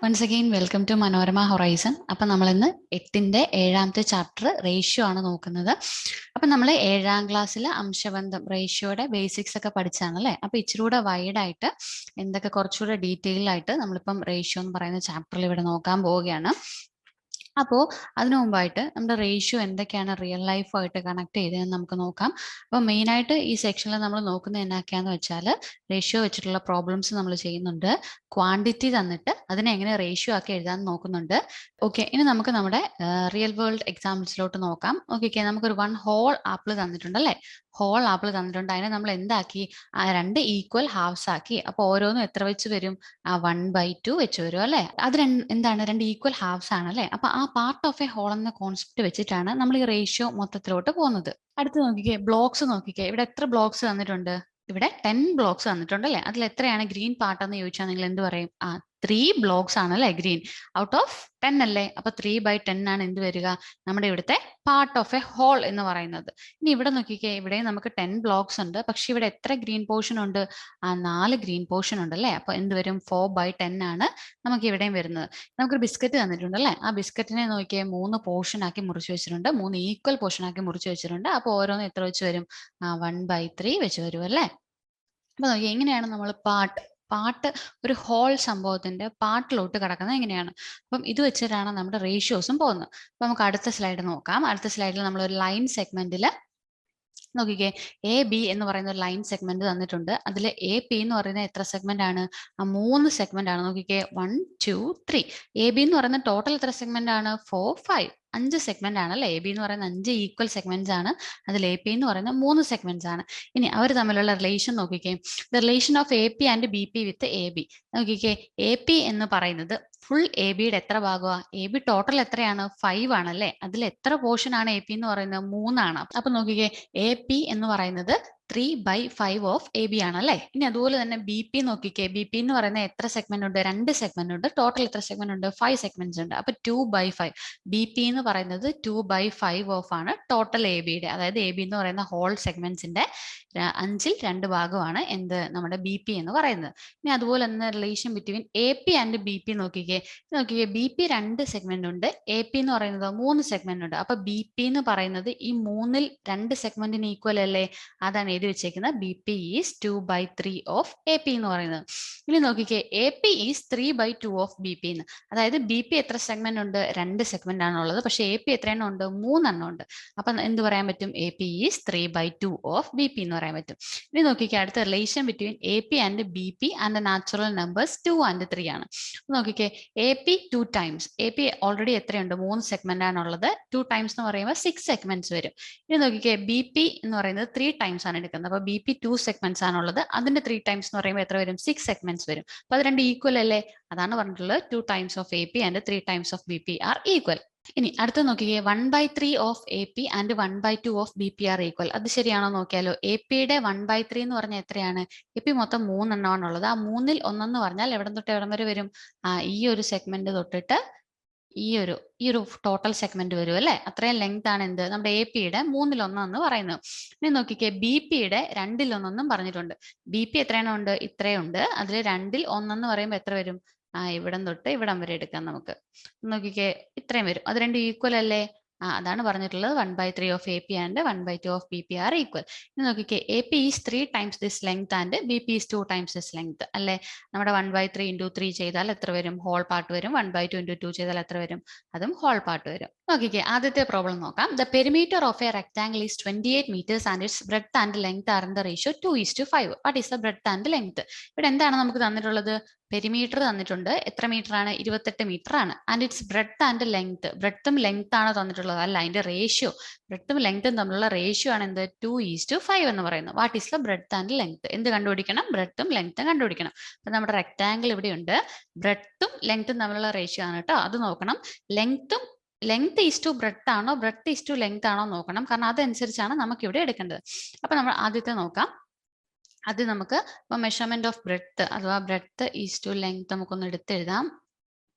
Once again, welcome to Manorama Horizon. അപ്പം നമ്മൾ ഇന്ന് 8ന്റെ 7ാമത്തെ ചാപ്റ്റർ റേഷ്യോ ആണ് നോക്കുന്നത്. അപ്പം നമ്മൾ 7ാം ക്ലാസ്സിൽ അംശബന്ധം റേഷ്യോയുടെ ബേസിക്സ് ഒക്കെ പഠിച്ചാണ് അല്ലേ. അപ്പം ഇച്ചിരൂടെ വൈഡ് ആയിട്ട് എന്തൊക്കെ കുറച്ചുകൂടെ ഡീറ്റെയിൽ ആയിട്ട് നമ്മളിപ്പം റേഷ്യോ എന്ന് പറയുന്ന ചാപ്റ്ററിൽ ഇവിടെ നോക്കാൻ പോവുകയാണ്. അപ്പോൾ അതിനു മുമ്പായിട്ട് നമ്മുടെ റേഷ്യോ എന്തൊക്കെയാണ് റിയൽ ലൈഫായിട്ട് കണക്ട് ചെയ്തതെന്ന് നമുക്ക് നോക്കാം. അപ്പോൾ മെയിനായിട്ട് ഈ സെക്ഷനിൽ നമ്മൾ നോക്കുന്നത് എന്നൊക്കെയാന്ന് വെച്ചാൽ റേഷ്യോ വെച്ചിട്ടുള്ള പ്രോബ്ലംസ് നമ്മൾ ചെയ്യുന്നുണ്ട്. ക്വാണ്ടിറ്റി തന്നിട്ട് അതിനെ എങ്ങനെ റേഷ്യോ ആക്കി എഴുതാൻ നോക്കുന്നുണ്ട്. ഓക്കെ, ഇനി നമുക്ക് നമ്മുടെ റിയൽ വേൾഡ് എക്സാമ്പിൾസിലോട്ട് നോക്കാം. ഓക്കെ, നമുക്കൊരു 1 ഹോൾ ആപ്പിൾ തന്നിട്ടുണ്ട് അല്ലേ. ഹോൾ ആപ്പിൾ തന്നിട്ടുണ്ട്. അതിനെ നമ്മൾ എന്താക്കി 2 ഈക്വൽ ഹാഫ്സ് ആക്കി. അപ്പോൾ ഓരോന്നും എത്ര വെച്ച് വരും? 1/2 വെച്ച് വരും അല്ലേ. അത് എന്താണ്? 2 ഈക്വൽ ഹാഫ്സ് ആണ് അല്ലേ. അപ്പൊ ആ പാർട്ട് ഓഫ് എ ഹോൾ എന്ന കോൺസെപ്റ്റ് വെച്ചിട്ടാണ് നമ്മൾ ഈ റേഷ്യോ മൊത്തത്തിലോട്ട് പോകുന്നത്. അടുത്ത് നോക്കിക്കേ, ബ്ലോക്സ് നോക്കിക്കേ. ഇവിടെ എത്ര ബ്ലോക്സ് തന്നിട്ടുണ്ട്? ഇവിടെ 10 ബ്ലോക്സ് തന്നിട്ടുണ്ട് അല്ലേ. അതിൽ എത്രയാണ് ഗ്രീൻ പാർട്ട് എന്ന് ചോദിച്ചാൽ നിങ്ങൾ എന്ത് പറയും? 3 ബ്ലോക്സ് ആണ് അല്ലേ ഗ്രീൻ. ഔട്ട് ഓഫ് 10 അല്ലേ. അപ്പൊ 3/10 ആണ് എന്ത് വരിക? നമ്മുടെ ഇവിടുത്തെ പാർട്ട് ഓഫ് എ ഹോൾ എന്ന് പറയുന്നത്. ഇനി ഇവിടെ നോക്കിക്കേ, ഇവിടെ നമുക്ക് 10 ബ്ലോക്സ് ഉണ്ട്. പക്ഷെ ഇവിടെ എത്ര ഗ്രീൻ പോർഷൻ ഉണ്ട്? 4 ഗ്രീൻ പോർഷൻ ഉണ്ട് അല്ലേ. അപ്പൊ എന്ത് വരും? 4/10 ആണ് നമുക്ക് ഇവിടെയും വരുന്നത്. നമുക്കൊരു ബിസ്ക്കറ്റ് തന്നിട്ടുണ്ട് അല്ലേ. ആ ബിസ്ക്കറ്റിനെ നോക്കിയാൽ 3 പോർഷൻ ആക്കി മുറിച്ച് വെച്ചിട്ടുണ്ട്. 3 ഈക്വൽ പോർഷൻ ആക്കി മുറിച്ച് വെച്ചിട്ടുണ്ട്. അപ്പൊ ഓരോന്ന് എത്ര വെച്ച് വരും? 1/3 വെച്ച് വരും അല്ലേ. അപ്പൊ നോക്കി എങ്ങനെയാണ് നമ്മൾ പാർട്ട് ഒരു ഹോൾ സംഭവത്തിന്റെ പാർട്ടിലോട്ട് കിടക്കുന്നത് എങ്ങനെയാണ്. അപ്പം ഇത് വെച്ചിട്ടാണ് നമ്മുടെ റേഷ്യോസും പോകുന്നത്. അപ്പൊ നമുക്ക് അടുത്ത സ്ലൈഡ് നോക്കാം. അടുത്ത സ്ലൈഡിൽ നമ്മൾ ഒരു ലൈൻ സെഗ്മെന്റിൽ നോക്കിക്കേ, എ ബി എന്ന് പറയുന്ന ഒരു ലൈൻ സെഗ്മെന്റ് തന്നിട്ടുണ്ട്. അതിൽ എ പി എന്ന് പറയുന്ന എത്ര സെഗ്മെന്റ് ആണ്? 3 സെഗ്മെന്റ് ആണ്. നോക്കിക്കേ, 1 2 3. എ ബി എന്ന് പറയുന്ന ടോട്ടൽ എത്ര സെഗ്മെന്റ് ആണ്? 4 5. 5 സെഗ്മെന്റ് ആണ് അല്ലെ. എ ബി എന്ന് പറയുന്ന 5 ഈക്വൽ സെഗ്മെന്റ്സ് ആണ്. അതിൽ എ പി എന്ന് പറയുന്ന 3 സെഗ്മെന്റ്സ് ആണ്. ഇനി അവർ തമ്മിലുള്ള റിലേഷൻ നോക്കിക്കേ, the relation of A P and B P with a B. നോക്കിക്കേ, എ പി എന്ന് പറയുന്നത് ഫുൾ എ ബിയുടെ എത്ര ഭാഗമാണ്? എ ബി ടോട്ടൽ എത്രയാണ്? 5 ആണല്ലേ. അതിൽ എത്ര പോർഷൻ ആണ് എ പി എന്ന് പറയുന്നത്? 3 ആണ്. അപ്പൊ നോക്കിക്കേ, എ പി എന്ന് പറയുന്നത് 3/5 ഓഫ് എ ബി ആണ് അല്ലേ. ഇനി അതുപോലെ തന്നെ ബി പി നോക്കിക്കേ, ബി പി എന്ന് പറയുന്ന എത്ര സെഗ്മെന്റ് ഉണ്ട്? 2 സെഗ്മെന്റ് ഉണ്ട്. ടോട്ടൽ എത്ര സെഗ്മെന്റ് ഉണ്ട്? 5 സെഗ്മെന്റ്സ് ഉണ്ട്. അപ്പൊ 2/5. ബി പി എന്ന് പറയുന്നത് 2/5 ഓഫ് ആണ് ടോട്ടൽ എ ബിയുടെ. അതായത് എ ബി എന്ന് പറയുന്ന ഹോൾ സെഗ്മെന്റ്സിന്റെ 5ൽ 2 ഭാഗമാണ് എന്ത്? നമ്മുടെ ബി പി എന്ന് പറയുന്നത്. ഇനി അതുപോലെ തന്നെ relation between A P and B P നോക്കിക്കേ, ബി പി 2 സെഗ്മെന്റ് ഉണ്ട്. എ പി എന്ന് പറയുന്നത് 3 സെഗ്മെന്റ് ഉണ്ട്. അപ്പൊ ബി പി എന്ന് പറയുന്നത് ഈ 3ൽ 2 സെഗ്മെന്റിന് ഈക്വൽ അല്ലേ. അതാണ് എഴുതി വെച്ചേക്കുന്നത്. B P is 2/3 of A P എന്ന് പറയുന്നത്. ഇനി നോക്കിക്കേ, A P is 3/2 of B P എന്ന്. അതായത് ബി പി എത്ര സെഗ്മെന്റ് ഉണ്ട്? 2 സെഗ്മെന്റ് ആണുള്ളത്. പക്ഷെ എ പി എത്ര എണ്ണം ഉണ്ട്? 3 എണ്ണം ഉണ്ട്. അപ്പൊ എന്ത് പറയാൻ പറ്റും? A P is 3/2 of B P എന്ന് പറയാൻ പറ്റും. ഇനി നോക്കിക്കേ, അടുത്ത relation between A P and B P and natural numbers 2 and 3 ആണ്. നോക്കിക്കേ, A P 2 times. A P already എത്രയുണ്ട്? 3 സെഗ്മെന്റ് ആണുള്ളത്. 2 ടൈംസ് എന്ന് പറയുമ്പോൾ 6 സെഗ്മെന്റ്സ് വരും. ഇനി നോക്കിക്കേ, ബി പി എന്ന് പറയുന്നത് 3 ടൈംസ് ആണ് എടുക്കുന്നത്. അപ്പൊ ബി പി 2 സെഗ്മെന്റ്സ് ആണുള്ളത്. അതിന്റെ 3 ടൈംസ് എന്ന് പറയുമ്പോൾ എത്ര വരും? 6 സെഗ്മെന്റ്സ് വരും. അപ്പൊ അത് 2 ഈക്വൽ അല്ലേ. അതാണ് പറഞ്ഞിട്ടുള്ളത് 2 times of A P and 3 times of B P are equal. ഇനി അടുത്ത നോക്കിക്കേ, 1/3 of A P and 1/2 of B P are equal. അത് ശരിയാണോ നോക്കിയാലോ. എ പിയുടെ 1/3 എന്ന് പറഞ്ഞാൽ എത്രയാണ്? എ പി മൊത്തം 3 എണ്ണമാണുള്ളത്. ആ 3ൽ 1 എന്ന് പറഞ്ഞാൽ എവിടെ തൊട്ട് എവിടം വരെ വരും? ഈ ഒരു സെഗ്മെന്റ് തൊട്ടിട്ട് ഈ ഒരു ടോട്ടൽ സെഗ്മെന്റ് വരും അല്ലെ. അത്രയും ലെങ്ത് ആണ് എന്ത്? നമ്മുടെ എ പിയുടെ 3ൽ 1 എന്ന് പറയുന്നത്. ഇനി നോക്കിക്കേ, ബി പിയുടെ 2ൽ 1 എന്നും പറഞ്ഞിട്ടുണ്ട്. ബി പി എത്രയെണ്ണം ഉണ്ട്? ഇത്രയുണ്ട്. അതിൽ 2ൽ 1 എന്ന് പറയുമ്പോൾ എത്ര വരും? ഇവിടം തൊട്ട് ഇവിടം വരെ എടുക്കാം നമുക്ക്. നോക്കിക്കേ, ഇത്രയും വരും. അത് 2 ഈക്വൽ അല്ലേ. അതാണ് പറഞ്ഞിട്ടുള്ളത് 1/3 of A P and 1/2 of B P are equal. ഇനി നോക്കിക്കേ, A P is 3 times this length and B P is 2 times this length അല്ലെ. നമ്മുടെ 1/3 ഇൻറ്റു 3 ചെയ്താൽ എത്ര വരും? ഹോൾ പാർട്ട് വരും. 1/2 ഇൻറ്റു 2 ചെയ്താൽ എത്ര വരും? അതും ഹോൾ പാർട്ട് വരും. നോക്കിക്കേ, ആദ്യത്തെ പ്രോബ്ലം നോക്കാം. The perimeter of A rectangle is 28 meters and its breadth and length R in the ratio 2:5. What is the breadth and length? ഇവിടെ എന്താണ് നമുക്ക് തന്നിട്ടുള്ളത്? പെരിമീറ്റർ തന്നിട്ടുണ്ട്. എത്ര മീറ്റർ ആണ്? 28 മീറ്റർ ആണ്. And its breadth and length. ബ്രെഡ്ത്തും ലെങ്ത് ആണ് തന്നിട്ടുള്ളത്. അല്ല, അതിന്റെ റേഷ്യോ, ബ്രെഡ്ത്തും ലെങ്ത്തും തമ്മിലുള്ള റേഷ്യോ ആണ് എന്ത്? 2:5 എന്ന് പറയുന്നത്. What is the breadth and length? എന്ത് കണ്ടുപിടിക്കണം? ബ്രെഡ്ത്തും ലെങ്ത്തും കണ്ടുപിടിക്കണം. അപ്പൊ നമ്മുടെ റെക്ടാംഗിൾ ഇവിടെയുണ്ട്. ബ്രെഡ്ത്തും ലെങ്ത്തും തമ്മിലുള്ള റേഷ്യോ ആണ് കേട്ടോ. അത് നോക്കണം. ലെങ്ത് ഈസ് ടു ബ്രെഡ്ത്ത് ആണോ ബ്രെഡ്ത്ത് ഈസ് ടു ലെങ്ത് ആണോ നോക്കണം. കാരണം അതനുസരിച്ചാണ് നമുക്ക് ഇവിടെ എടുക്കേണ്ടത്. അപ്പൊ നമ്മൾ ആദ്യത്തെ നോക്കാം. അത് നമുക്ക് ഇപ്പൊ മെഷർമെന്റ് ഓഫ് ബ്രെഡ്ത്ത് അഥവാ ബ്രെഡ്ത്ത് ഈസ് ടു ലെങ്ത് നമുക്കൊന്ന് എടുത്തെഴുതാം.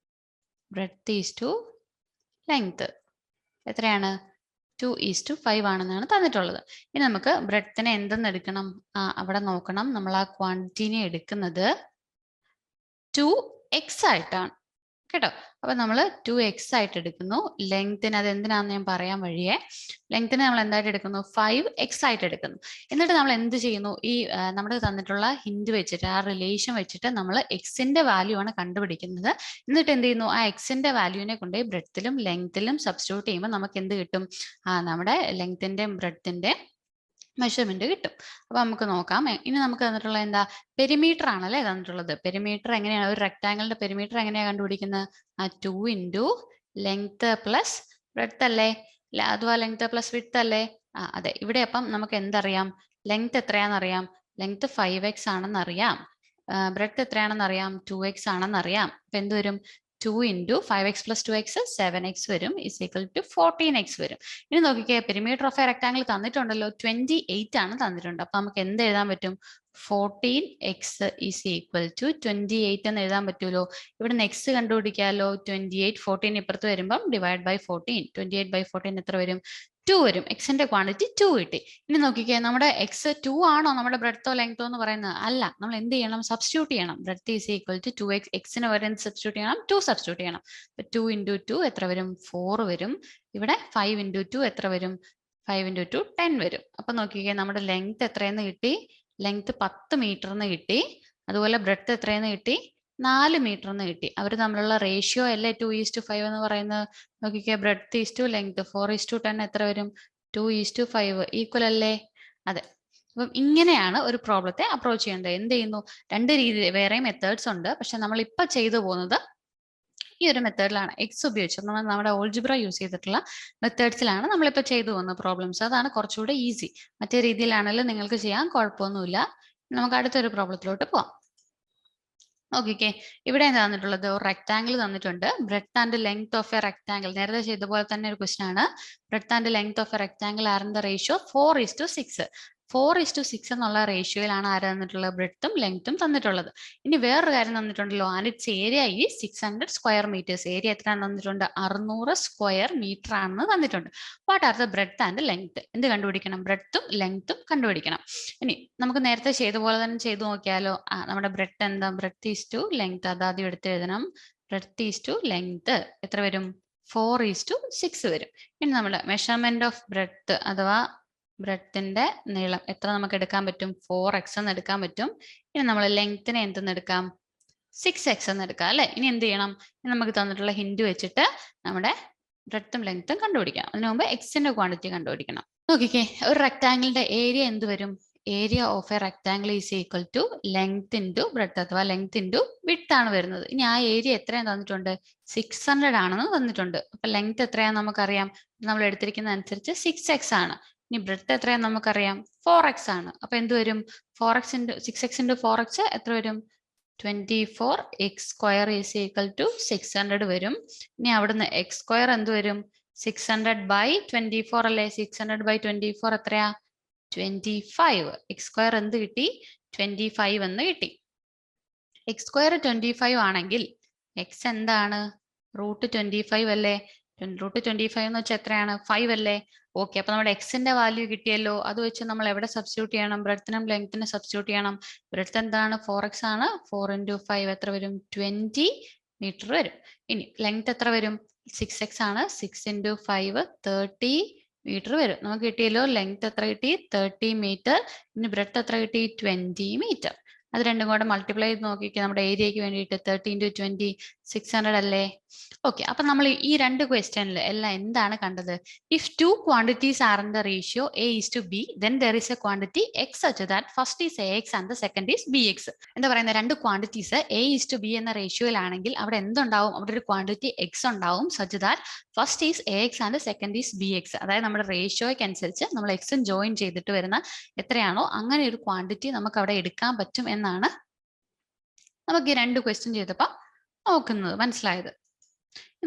ബ്രെഡ്ത്ത് ഈസ് ടു ലെങ്ത് എത്രയാണ്? 2:5 ആണെന്നാണ് തന്നിട്ടുള്ളത്. ഇനി നമുക്ക് ബ്രെഡ്ത്തിനെ എന്തെന്ന് എടുക്കണം? അവിടെ നോക്കണം. നമ്മൾ ആ ക്വാണ്ടിറ്റിനെ എടുക്കുന്നത് 2x ആയിട്ടാണ്. കേട്ടോ. അപ്പൊ നമ്മൾ 2x ആയിട്ട് എടുക്കുന്നു. ലെങ്ത്തിന് അത് എന്തിനാന്ന് ഞാൻ പറയാൻ വഴിയേ. ലെങ്ത്തിന് നമ്മൾ എന്തായിട്ട് എടുക്കുന്നു? 5x ആയിട്ട് എടുക്കുന്നു. എന്നിട്ട് നമ്മൾ എന്ത് ചെയ്യുന്നു? ഈ നമ്മുടെ തന്നിട്ടുള്ള ഹിന്റ് വെച്ചിട്ട്, ആ റിലേഷൻ വെച്ചിട്ട് നമ്മൾ എക്സിന്റെ വാല്യൂ ആണ് കണ്ടുപിടിക്കുന്നത്. എന്നിട്ട് എന്ത് ചെയ്യുന്നു? ആ എക്സിന്റെ വാല്യൂവിനെ കൊണ്ട് ബ്രെഡ്ത്തിലും ലെങ്ത്തിലും സബ്സ്റ്റിറ്റ്യൂട്ട് ചെയ്യുമ്പോൾ നമുക്ക് എന്ത് കിട്ടും? നമ്മുടെ ലെങ്ത്തിന്റെയും ബ്രെഡ്ത്തിന്റെ മെഷർമെന്റ് കിട്ടും. അപ്പൊ നമുക്ക് നോക്കാം. ഇനി നമുക്ക് തന്നിട്ടുള്ള എന്താ? പെരിമീറ്റർ ആണല്ലേ തന്നിട്ടുള്ളത്. പെരിമീറ്റർ എങ്ങനെയാണ്? ഒരു റെക്ടാങ്കിളിന്റെ പെരിമീറ്റർ എങ്ങനെയാണ് കണ്ടുപിടിക്കുന്നത്? 2 ഇൻറ്റു ലെങ്ത് പ്ലസ് ബ്രെഡ്ത്ത് അല്ലേ? അഥവാ ലെങ്ത് പ്ലസ് വിഡ്ത്ത് അല്ലേ? അതെ. ഇവിടെ അപ്പം നമുക്ക് എന്തറിയാം? ലെങ്ത് എത്രയാണെന്നറിയാം. ലെങ്ത് 5x ആണെന്നറിയാം. ബ്രെഡ്ത്ത് എത്രയാണെന്നറിയാം. 2x ആണെന്നറിയാം. അപ്പൊ എന്ത് വരും? 2 into 5x plus 2x 7x വരും, ഇസ് ഈക്വൽ ടു 14x വരും. ഇനി നോക്കിക്കേ, പെരിമീറ്റർ ഓഫ് എ റെക്ടാങ്കിൾ തന്നിട്ടുണ്ടല്ലോ, 28 ആണ് തന്നിട്ടുണ്ട്. അപ്പൊ നമുക്ക് എന്ത് എഴുതാൻ പറ്റും? 14x ഈസ് ഈക്വൽ ടു 28 എന്ന് എഴുതാൻ പറ്റുമല്ലോ. ഇവിടുന്ന് എക്സ് കണ്ടുപിടിക്കാമല്ലോ. 28, 14 ഇപ്പുറത്ത് വരുമ്പം ഡിവൈഡ് ബൈ 14. 28 ബൈ 14 എത്ര വരും? 2 വരും. എക്സിന്റെ ക്വാണ്ടിറ്റി 2 കിട്ടി. ഇനി നോക്കിക്കേ, നമ്മുടെ എക്സ് 2 ആണോ നമ്മുടെ ബ്രെഡ്ത്തോ ലെങ്തോ എന്ന് പറയുന്നത്? അല്ല. നമ്മൾ എന്ത് ചെയ്യണം? സബ്സ്റ്റിറ്റ്യൂട്ട് ചെയ്യണം. Breadth is equal to 2x. എക്സിന് വരെ സബ്സ്റ്റിറ്റ്യൂട്ട് ചെയ്യണം. 2 സബ്സ്റ്റിറ്റ്യൂട്ട് ചെയ്യണം. 2 ഇൻറ്റു 2 എത്ര വരും? 4 വരും. ഇവിടെ 5 ഇൻറ്റു 2 എത്ര വരും? 5 ഇൻറ്റു 2 10 വരും. അപ്പൊ നോക്കിക്കേ, നമ്മുടെ ലെങ്ത് എത്രയെന്ന് കിട്ടി? ലെങ്ത് 10 മീറ്റർ എന്ന് കിട്ടി. അതുപോലെ ബ്രെഡ്ത്ത് എത്രയെന്ന് കിട്ടി? 4 മീറ്റർ എന്ന് കിട്ടി. അവർ തമ്മിലുള്ള റേഷ്യോ അല്ലേ 2:5 എന്ന് പറയുന്നത്. നോക്കിക്കേ, ബ്രെഡ്ത്ത് ഈസ് ടു ലെങ്ത് 4:10 എത്ര വരും? 2:5 ഈക്വൽ അല്ലേ? അതെ. അപ്പം ഇങ്ങനെയാണ് ഒരു പ്രോബ്ലത്തെ അപ്രോച്ച് ചെയ്യേണ്ടത്. എന്ത് ചെയ്യുന്നു? രണ്ട് രീതി, വേറെ മെത്തേഡ്സ് ഉണ്ട്. പക്ഷെ നമ്മൾ ഇപ്പൊ ചെയ്തു പോകുന്നത് ഈ ഒരു മെത്തേഡിലാണ്. എക്സ് ഉപയോഗിച്ച് നമ്മൾ നമ്മുടെ ഓൾജിബ്ര യൂസ് ചെയ്തിട്ടുള്ള മെത്തേഡ്സിലാണ് നമ്മളിപ്പോൾ ചെയ്തു പോകുന്ന പ്രോബ്ലംസ്. അതാണ് കുറച്ചുകൂടെ ഈസി. മറ്റേ രീതിയിലാണെങ്കിലും നിങ്ങൾക്ക് ചെയ്യാൻ കുഴപ്പമൊന്നുമില്ല. നമുക്ക് അടുത്തൊരു പ്രോബ്ലത്തിലോട്ട് പോവാം. നോക്കിക്കേ, ഇവിടെ എന്താ തന്നിട്ടുള്ളത്? ഒരു റെക്ടാങ്കിൾ തന്നിട്ടുണ്ട്. Breadth and length of a rectangle. നേരത്തെ ചെയ്ത പോലെ തന്നെ ഒരു ക്വസ്റ്റൻ ആണ്. Breadth and length of a rectangle R in the ratio 4:6. 4:6 എന്നുള്ള റേഷ്യോയിലാണ് ആര് തന്നിട്ടുള്ളത്? ബ്രെഡ്ത്തും ലെങ്ത്തും തന്നിട്ടുള്ളത്. ഇനി വേറൊരു കാര്യം തന്നിട്ടുണ്ടല്ലോ, ആൻഡ് ഇറ്റ്സ് ഏരിയ ഈ 600 സ്ക്വയർ മീറ്റേഴ്സ്. ഏരിയ എത്രയാണ് തന്നിട്ടുണ്ട്? 600 സ്ക്വയർ മീറ്റർ ആണെന്ന് തന്നിട്ടുണ്ട്. What are the breadth and length? എന്ത് കണ്ടുപിടിക്കണം? ബ്രെഡ്ത്തും ലെങ്ത്തും കണ്ടുപിടിക്കണം. ഇനി നമുക്ക് നേരത്തെ ചെയ്ത പോലെ തന്നെ ചെയ്തു നോക്കിയാലോ. നമ്മുടെ ബ്രെഡ്ത്ത് എന്താ? Breadth is two length. അതാദ്യം എടുത്ത് എഴുതണം. ബ്രെഡ്ത്ത് ഈസ് ടു ലെങ്ത് എത്ര വരും? 4:6 വരും. ഇനി നമ്മുടെ മെഷർമെന്റ് ഓഫ് ബ്രെഡ്ത്ത് അഥവാ ബ്രെഡ്ത്തിന്റെ നീളം എത്ര നമുക്ക് എടുക്കാൻ പറ്റും? 4x എന്ന് എടുക്കാൻ പറ്റും. ഇനി നമ്മൾ ലെങ്ത്തിനെ എന്തെന്ന് എടുക്കാം? 6x എന്ന് എടുക്കാം അല്ലെ? ഇനി എന്ത് ചെയ്യണം? നമുക്ക് തന്നിട്ടുള്ള ഹിന്റ് വെച്ചിട്ട് നമ്മുടെ ബ്രെഡ്ത്തും ലെങ്ത്തും കണ്ടുപിടിക്കാം. അതിനു മുമ്പ് എക്സിന്റെ ക്വാണ്ടിറ്റി കണ്ടുപിടിക്കണം. നോക്കിക്കേ, ഒരു റെക്ടാങ്കിളിന്റെ ഏരിയ എന്ത് വരും? Area of a rectangle is equal to length into breadth അഥവാ ലെങ്ത് ഇൻറ്റു വിഡ്ത്ത് ആണ് വരുന്നത്. ഇനി ആ ഏരിയ എത്രയാണ് തന്നിട്ടുണ്ട്? 600 ആണെന്ന് തന്നിട്ടുണ്ട്. അപ്പൊ ലെങ്ത് എത്രയാണെന്ന് നമുക്കറിയാം. നമ്മൾ എടുത്തിരിക്കുന്ന അനുസരിച്ച് 6x ആണ്. ഇനി ബ്രെഡ്ത്ത് എത്രയാണെന്ന് നമുക്കറിയാം. 4x ആണ്. അപ്പൊ എന്ത് വരും? 4x into 6x into 4x എത്ര വരും? 24x square is equal to 600 വരും. ഇനി അവിടുന്ന് എക്സ് സ്ക്വയർ എന്ത് വരും? 600 ബൈ 24 അല്ലേ? 600 ബൈ 24 എത്രയാ? 25. എക്സ് സ്ക്വയർ എന്ത് കിട്ടി? 25 എന്ന് കിട്ടി. എക്സ് സ്ക്വയർ 25 ആണെങ്കിൽ എക്സ് എന്താണ്? √25 അല്ലേ? √25 എന്ന് വെച്ചാൽ എത്രയാണ്? 5 അല്ലേ? ഓക്കെ. അപ്പൊ നമ്മുടെ എക്സിന്റെ വാല്യൂ കിട്ടിയല്ലോ. അത് വെച്ച് നമ്മൾ എവിടെ സബ്സ്റ്റിറ്റ്യൂട്ട് ചെയ്യണം? ബ്രെഡ്ത്തിനും ലെങ്ത്തിനും സബ്സ്റ്റിറ്റ്യൂട്ട് ചെയ്യണം. ബ്രെഡ്ത്ത് എന്താണ്? 4x ആണ്. 4 ഇൻറ്റു 5 എത്ര വരും? 20 മീറ്റർ വരും. ഇനി ലെങ്ത് എത്ര വരും? 6x ആണ്. 6 ഇൻറ്റു 5 30 മീറ്റർ വരും. നമുക്ക് കിട്ടിയല്ലോ. ലെങ്ത് എത്ര കിട്ടി? 30 മീറ്റർ. ഇനി ബ്രെഡ്ത്ത് എത്ര കിട്ടി? 20 മീറ്റർ. അത് രണ്ടും കൂടെ മൾട്ടിപ്ലൈ ചെയ്ത് നോക്കിക്കുക. നമ്മുടെ ഏരിയക്ക് വേണ്ടിയിട്ട് 30 ഇൻറ്റു 20 600 അല്ലേ? ഓക്കെ. അപ്പൊ നമ്മൾ ഈ രണ്ട് ക്വസ്റ്റ്യനിൽ എല്ലാം എന്താണ് കണ്ടത്? If to quantities R in the ratio A:B, then there is a quantity x such that first is AX and the second is BX. എന്താ പറയുന്നത്? രണ്ട് ക്വാണ്ടിറ്റീസ് A:B എന്ന റേഷ്യോയിലാണെങ്കിൽ അവിടെ എന്തുണ്ടാവും? അവിടെ ഒരു ക്വാണ്ടിറ്റി x ഉണ്ടാവും. Such that first is AX and second is BX. അതായത് നമ്മുടെ റേഷ്യോയ്ക്ക് അനുസരിച്ച് നമ്മൾ എക്സും ജോയിൻ ചെയ്തിട്ട് വരുന്ന എത്രയാണോ അങ്ങനെ ഒരു ക്വാണ്ടിറ്റി നമുക്ക് അവിടെ എടുക്കാൻ പറ്റും എന്നാണ് നമുക്ക് ഈ രണ്ട് ക്വസ്റ്റ്യൻ ചെയ്തപ്പോൾ നോക്കുന്നത്, മനസ്സിലായത്.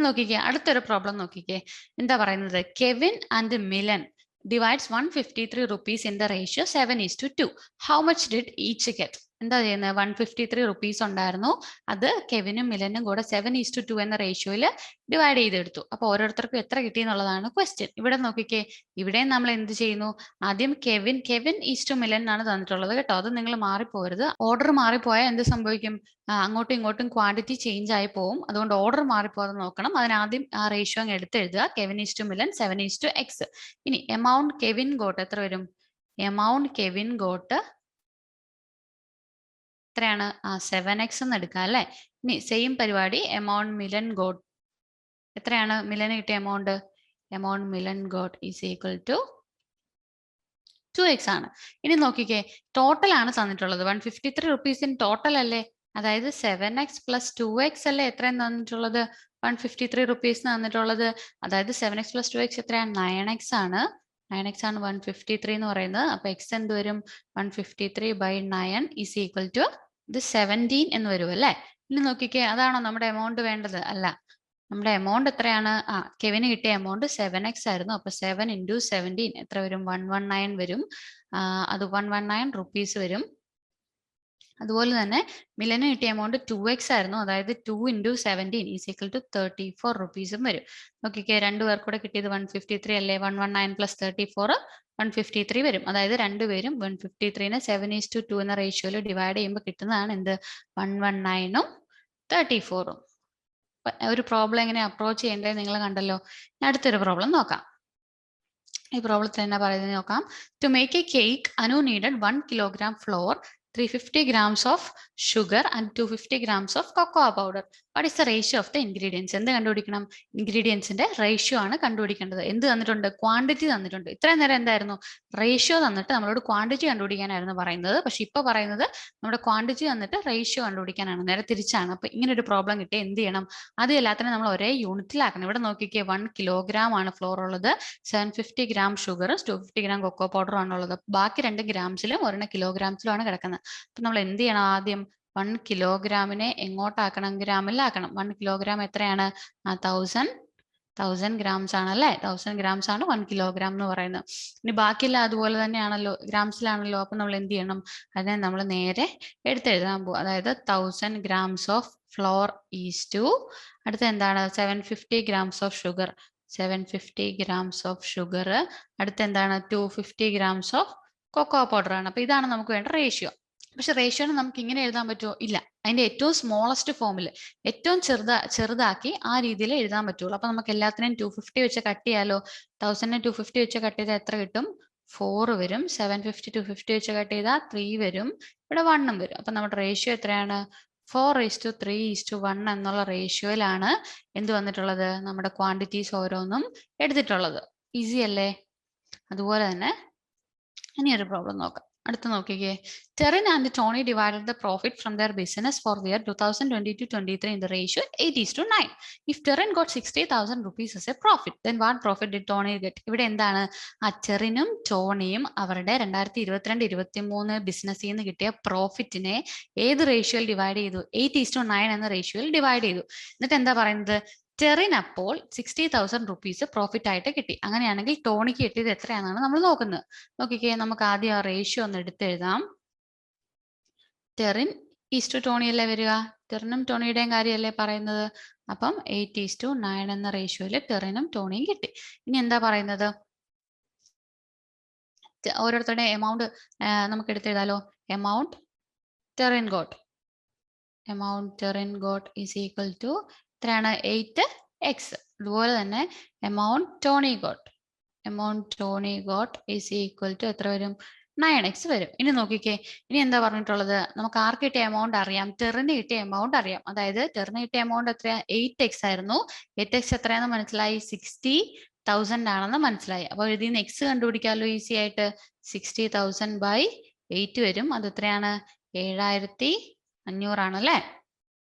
നോക്കിക്കേ, അടുത്തൊരു പ്രോബ്ലം നോക്കിക്കേ. എന്താ പറയുന്നത്? Kevin and Milan divides 153 rupees in the ratio 7:2. How much did each get? എന്താ ചെയ്യുന്നത്? 153 റുപ്പീസ് ഉണ്ടായിരുന്നു. അത് കെവിനും മിലനും കൂടെ 7:2 എന്ന റേഷ്യോയിൽ ഡിവൈഡ് ചെയ്തെടുത്തു. അപ്പൊ ഓരോരുത്തർക്കും എത്ര കിട്ടി എന്നുള്ളതാണ് ക്വസ്റ്റ്യൻ. ഇവിടെ നോക്കിക്കേ, ഇവിടെയും നമ്മൾ എന്ത് ചെയ്യുന്നു? ആദ്യം കെവിൻ ഈസ്റ്റു മിലൻ ആണ് തന്നിട്ടുള്ളത് കേട്ടോ. അത് നിങ്ങൾ മാറിപ്പോകരുത്. ഓർഡർ മാറിപ്പോയാൽ എന്ത് സംഭവിക്കും? അങ്ങോട്ടും ഇങ്ങോട്ടും ക്വാണ്ടിറ്റി ചേഞ്ച് ആയി പോകും. അതുകൊണ്ട് ഓർഡർ മാറിപ്പോകാതെ നോക്കണം. അതിനാദ്യം ആ റേഷ്യോ അങ്ങ് എടുത്തെഴുതുക. Kevin is to Milan 7:x. ഇനി എമൗണ്ട് കെവിൻ ഗോട്ട് എത്ര വരും? എമൗണ്ട് കെവിൻ ഗോട്ട് എത്രയാണ്? 7x എന്ന് എടുക്കാം അല്ലെ. ഇനി സെയിം പരിപാടി എമൗണ്ട് മിലൻ ഗോട്ട് എത്രയാണ്? മിലന് കിട്ടിയ amount Milan got is equal to 2x ആണ്. ഇനി നോക്കിക്കേ, ടോട്ടൽ ആണ് തന്നിട്ടുള്ളത്. 153 റുപ്പീസ് ഇൻ ടോട്ടൽ അല്ലേ? അതായത് 7x പ്ലസ് 2x അല്ലേ എത്രയും തന്നിട്ടുള്ളത്? 153 റുപ്പീസ് തന്നിട്ടുള്ളത്. അതായത് 7x പ്ലസ് 2x എത്രയാണ്? 9x ആണ്. 9x ആണ് 153 എന്ന് പറയുന്നത്. അപ്പൊ x എന്ത് വരും? 153/9 ഈസ് ഈക്വൽ ടു ഇത് 17 എന്ന് വരും അല്ലേ? ഇനി നോക്കിക്കേ, അതാണോ നമ്മുടെ എമൗണ്ട് വേണ്ടത്? അല്ല. നമ്മുടെ എമൗണ്ട് എത്രയാണ്? കെവിന് കിട്ടിയ എമൗണ്ട് 7x ആയിരുന്നു. അപ്പൊ 7 × 17 എത്ര വരും? 119 വരും. അത് 119 റുപ്പീസ് വരും. അതുപോലെ തന്നെ മിലന് കിട്ടിയ എമൗണ്ട് 2x ആയിരുന്നു. അതായത് 2 × 17 ഈസ് ഈക്വൽ ടു 34 റുപ്പീസും വരും. നോക്കിക്കേ, രണ്ടുപേർക്ക് കൂടെ കിട്ടിയത് 153 അല്ലേ? 119 പ്ലസ് 34 153 വരും. അതായത് രണ്ടുപേരും 153നെ 7:2 എന്ന റേഷ്യോയിൽ ഡിവൈഡ് ചെയ്യുമ്പോൾ കിട്ടുന്നതാണ് എന്ത്? 119ഉം 34ഉം. ഒരു പ്രോബ്ലം എങ്ങനെ അപ്രോച്ച് ചെയ്യേണ്ടത് നിങ്ങൾ കണ്ടല്ലോ. അടുത്തൊരു പ്രോബ്ലം നോക്കാം. ഈ പ്രോബ്ലത്തിൽ എന്നാ പറയുന്നത് നോക്കാം. To make a cake, Anu needed 1 kilogram flour, 350 grams of sugar and 250 grams of cocoa powder. What is the ratio of the ingredients? എന്ത് കണ്ടുപിടിക്കണം? ഇൻഗ്രീഡിയൻസിന്റെ റേഷ്യോ ആണ് കണ്ടുപിടിക്കേണ്ടത്. എന്ത് തന്നിട്ടുണ്ട്? ക്വാണ്ടിറ്റി തന്നിട്ടുണ്ട്. ഇത്രയും നേരം എന്തായിരുന്നു? റേഷ്യോ തന്നിട്ട് നമ്മളോട് ക്വാണ്ടിറ്റി കണ്ടുപിടിക്കാനായിരുന്നു പറയുന്നത്. പക്ഷെ ഇപ്പൊ പറയുന്നത് നമ്മുടെ ക്വാണ്ടിറ്റി തന്നിട്ട് റേഷ്യോ കണ്ടുപിടിക്കാനാണ്. നേരെ തിരിച്ചാണ്. അപ്പൊ ഇങ്ങനെ ഒരു പ്രോബ്ലം കിട്ടിയാൽ എന്ത് ചെയ്യണം? അത് എല്ലാത്തിനും നമ്മൾ ഒരേ യൂണിറ്റിലാക്കണം. ഇവിടെ നോക്കിക്കേ, 1 kilogram ആണ് ഫ്ലോർ ഉള്ളത്, 750 gram ഷുഗറും 250 gram കൊക്കോ പൗഡറും ആണുള്ളത്. ബാക്കി 2 ഗ്രാംസിലും 1 kilogramസിലുമാണ് കിടക്കുന്നത്. അപ്പൊ നമ്മൾ എന്ത് ചെയ്യണം? ആദ്യം 1 kilogramനെ എങ്ങോട്ടാക്കണം? ഗ്രാമിലാക്കണം. 1 kilogram എത്രയാണ്? 1000 grams ആണല്ലേ? 1000 grams ആണ് 1 kilogram എന്ന് പറയുന്നത്. ഇനി ബാക്കിയെല്ലാം അതുപോലെ തന്നെയാണല്ലോ, ഗ്രാംസിലാണല്ലോ. അപ്പൊ നമ്മൾ എന്ത് ചെയ്യണം? അതിനെ നമ്മൾ നേരെ എടുത്തെഴുതാൻ പോകും. അതായത് 1000 grams of flour is to, അടുത്ത എന്താണ്? 750 grams of sugar. 750 grams of sugar. അടുത്ത എന്താണ്? 250 grams ഓഫ് കൊക്കോ പൗഡർ ആണ്. അപ്പൊ ഇതാണ് നമുക്ക് വേണ്ട റേഷ്യോ. പക്ഷെ റേഷ്യോനെ നമുക്ക് ഇങ്ങനെ എഴുതാൻ പറ്റുമോ? ഇല്ല. അതിന്റെ ഏറ്റവും സ്മോളസ്റ്റ് ഫോമിൽ, ഏറ്റവും ചെറുതാക്കി ആ രീതിയിൽ എഴുതാൻ പറ്റുള്ളൂ. അപ്പൊ നമുക്ക് എല്ലാത്തിനെയും 250 വെച്ച് കട്ട് ചെയ്യാലോ. 1000നെ 250 വെച്ച് കട്ട് ചെയ്താൽ എത്ര കിട്ടും? 4 വരും. 750 250 വെച്ച് കട്ട് ചെയ്താൽ 3 വരും. ഇവിടെ 1ഉം വരും. അപ്പൊ നമ്മുടെ റേഷ്യോ എത്രയാണ്? 4:3:1 എന്നുള്ള റേഷ്യോയിലാണ് എന്ത് വന്നിട്ടുള്ളത്? നമ്മുടെ ക്വാണ്ടിറ്റീസ് ഓരോന്നും എടുത്തിട്ടുള്ളത്. ഈസി അല്ലേ? അതുപോലെ തന്നെ ഇനി ഒരു പ്രോബ്ലം നോക്കാം. അടുത്ത നോക്കിക്കേ, Terrin and Tony divided the profit from their business for the year 2022-23 in the ratio 8:9. If Terrin got 60,000 rupees as a profit, then what profit did Tony get? ഇവിടെ എന്താണ്? ടെറിനും ടോണിയും അവരുടെ 2022-23 ബിസിനസ്സിൽ നിന്ന് കിട്ടിയ പ്രോഫിറ്റിനെ ഏത് റേഷ്യോയിൽ ഡിവൈഡ് ചെയ്തു? 8:9 എന്ന റേഷ്യോയിൽ ഡിവൈഡ് ചെയ്തു. എന്നിട്ട് എന്താ പറയുന്നത്? ടെറിൻ അപ്പോൾ 60,000 റുപ്പീസ് പ്രോഫിറ്റ് ആയിട്ട് കിട്ടി. അങ്ങനെയാണെങ്കിൽ ടോണിക്ക് കിട്ടിയത് എത്രയാണെന്നാണ് നമ്മൾ നോക്കുന്നത്. നോക്കിക്കേ, നമുക്ക് ആദ്യം ആ റേഷ്യോ ഒന്ന് എടുത്തെഴുതാം. ടെറിൻ ഈസ്റ്റു ടോണി അല്ലേ വരിക? ടെറിനും ടോണിയുടെയും കാര്യമല്ലേ പറയുന്നത്. അപ്പം 8:9 എന്ന റേഷ്യോയിൽ ടെറിനും ടോണിയും കിട്ടി. ഇനി എന്താ പറയുന്നത്? ഓരോരുത്തരുടെ എമൗണ്ട് നമുക്ക് എടുത്തെഴുതാലോ. Amount Terin got is equal to എത്രയാണ്? 8x. അതുപോലെ തന്നെ amount Tony got is equal to എത്ര വരും? 9x വരും. ഇനി നോക്കിക്കേ, ഇനി എന്താ പറഞ്ഞിട്ടുള്ളത്? നമുക്ക് ആർക്ക് കിട്ടിയ എമൗണ്ട് അറിയാം? ടെറിന് കിട്ടിയ എമൗണ്ട് അറിയാം. അതായത് ടെറിന് കിട്ടിയ എമൗണ്ട് എത്രയാ? 8x ആയിരുന്നു. 8x എത്രയാണെന്ന് മനസ്സിലായി? 60,000 ആണെന്ന് മനസ്സിലായി. അപ്പോൾ ഇതിൽ നിന്ന് x കണ്ടുപിടിക്കാമല്ലോ ഈസി ആയിട്ട്. 60,000/8 വരും. അത് എത്രയാണ്? 7,500 ആണല്ലേ?